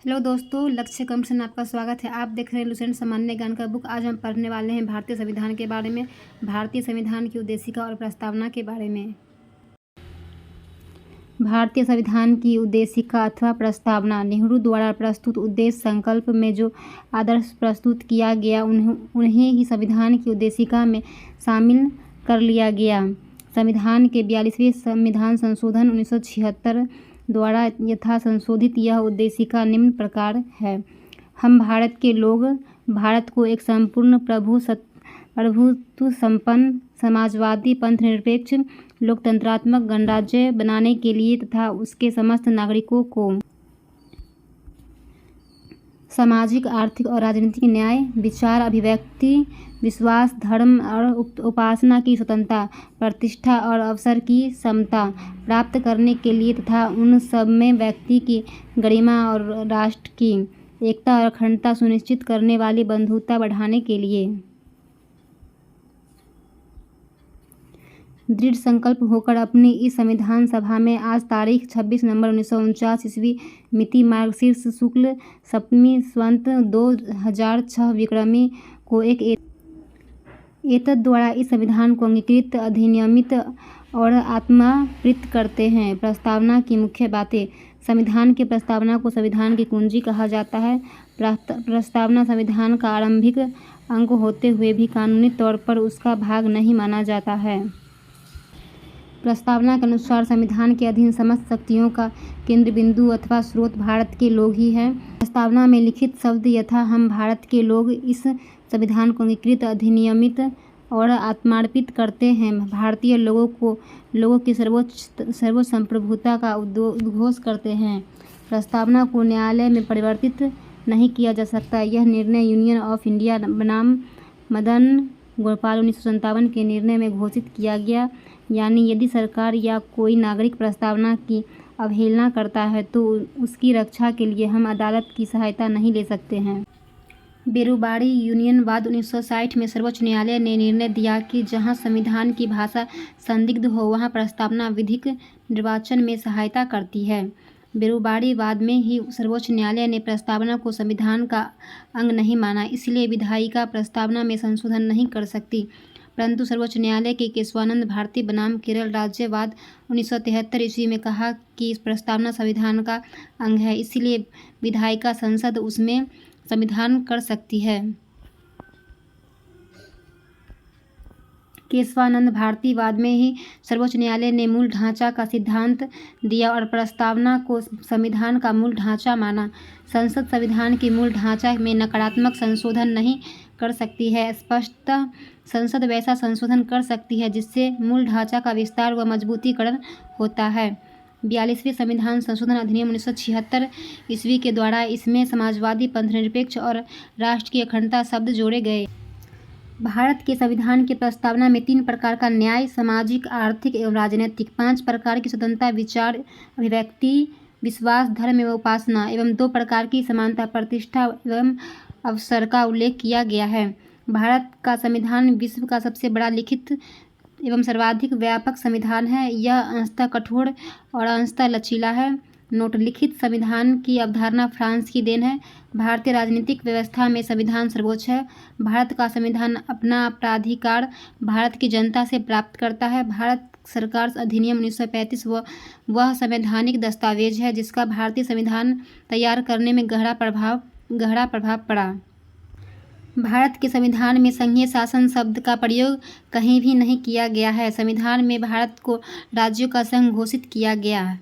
Hello दोस्तों, लक्ष्य competition आपका स्वागत है। आप देख रहे हैं लुसेंट सामान्य ज्ञान का बुक। आज हम पढ़ने वाले हैं भारतीय संविधान के बारे में, भारतीय संविधान की उद्देशिका और प्रस्तावना के बारे में। भारतीय संविधान की उद्देशिका अथवा प्रस्तावना। नेहरू द्वारा प्रस्तुत उद्देश्य संकल्प में जो आदर्श प्रस्तुत किया गया उन्हें ही संविधान की उद्देशिका में शामिल कर लिया गया। संविधान के 42वें संविधान संशोधन 1976 द्वारा यथा संशोधित यह उद्देशिका निम्न प्रकार है। हम भारत के लोग भारत को एक संपूर्ण प्रभुत्व संपन्न समाजवादी पंथनिरपेक्ष लोकतंत्रात्मक गणराज्य बनाने के लिए तथा उसके समस्त नागरिकों को सामाजिक, आर्थिक और राजनीतिक न्याय, विचार, अभिव्यक्ति, विश्वास, धर्म और उपासना की स्वतंत्रता, प्रतिष्ठा और अवसर की समता प्राप्त करने के लिए तथा उन सब में व्यक्ति की गरिमा और राष्ट्र की एकता और अखंडता सुनिश्चित करने वाली बंधुता बढ़ाने के लिए दृढ़ संकल्प होकर अपनी इस संविधान सभा में आज तारीख 26 नवंबर 1949 ईस्वी मिति मार्गशीर्ष शुक्ल सप्तमी संवत 2006 विक्रमी को एक एतद द्वारा इस संविधान को अंगीकृत, अधिनियमित और आत्माप्रित करते हैं। प्रस्तावना की मुख्य बातें। संविधान की प्रस्तावना को संविधान की कुंजी कहा जाता है। प्रस्तावना संविधान का आरंभिक अंग होते हुए भी कानूनी तौर पर उसका भाग नहीं माना जाता है। प्रस्तावना के अनुसार संविधान के अधीन समस्त शक्तियों का केंद्र बिंदु अथवा स्रोत भारत के लोग ही हैं। प्रस्तावना में लिखित शब्द यथा हम भारत के लोग इस संविधान को अंगीकृत, अधिनियमित और आत्मार्पित करते हैं, भारतीय लोगों की सर्वोच्च संप्रभुता का उद्घोष करते हैं। प्रस्तावना को न्यायालय में परिवर्तित नहीं किया जा सकता। यह निर्णय यूनियन ऑफ इंडिया बनाम मदन गोपाल 1957 के निर्णय में घोषित किया गया। यानी यदि सरकार या कोई नागरिक प्रस्तावना की अवहेलना करता है तो उसकी रक्षा के लिए हम अदालत की सहायता नहीं ले सकते हैं। बेरुबाड़ी यूनियनवाद 1960 में सर्वोच्च न्यायालय ने निर्णय दिया कि जहां संविधान की भाषा संदिग्ध हो वहां प्रस्तावना विधिक निर्वाचन में सहायता करती है। बेरुबाड़ीवाद में ही सर्वोच्च न्यायालय ने प्रस्तावना को संविधान का अंग नहीं माना, इसलिए विधायिका प्रस्तावना में संशोधन नहीं कर सकती। परंतु सर्वोच्च न्यायालय के केशवानंद भारती बनाम केरल राज्यवाद 1973 ईस्वी में कहा कि प्रस्तावना संविधान का अंग है, इसलिए विधायिका संसद उसमें संविधान कर सकती है। केशवानंद भारतीवाद में ही सर्वोच्च न्यायालय ने मूल ढांचा का सिद्धांत दिया और प्रस्तावना को संविधान का मूल ढांचा माना। संसद संविधान की मूल ढांचा में नकारात्मक संशोधन नहीं कर सकती है। स्पष्टतः संसद वैसा संशोधन कर सकती है जिससे मूल ढांचा का विस्तार व मजबूतीकरण होता है। 42वें संविधान संशोधन अधिनियम 1976 ईस्वी के द्वारा इसमें समाजवादी, पंथनिरपेक्ष और राष्ट्र की अखंडता शब्द जोड़े गए। भारत के संविधान की प्रस्तावना में 3 प्रकार का न्याय, सामाजिक, आर्थिक एवं राजनीतिक, 5 प्रकार की स्वतंत्रता, विचार, अभिव्यक्ति, विश्वास, धर्म एवं उपासना एवं 2 प्रकार की समानता, प्रतिष्ठा एवं अवसर का उल्लेख किया गया है। भारत का संविधान विश्व का सबसे बड़ा लिखित एवं सर्वाधिक व्यापक संविधान है। यह अंशतः कठोर और अंशतः लचीला है। नोट: लिखित संविधान की अवधारणा फ्रांस की देन है। भारतीय राजनीतिक व्यवस्था में संविधान सर्वोच्च है। भारत का संविधान अपना प्राधिकार भारत की जनता से प्राप्त करता है। भारत सरकार अधिनियम 1935 वह संवैधानिक दस्तावेज है जिसका भारतीय संविधान तैयार करने में गहरा प्रभाव पड़ा। भारत के संविधान में संघीय शासन शब्द का प्रयोग कहीं भी नहीं किया गया है। संविधान में भारत को राज्यों का संघ घोषित किया गया है।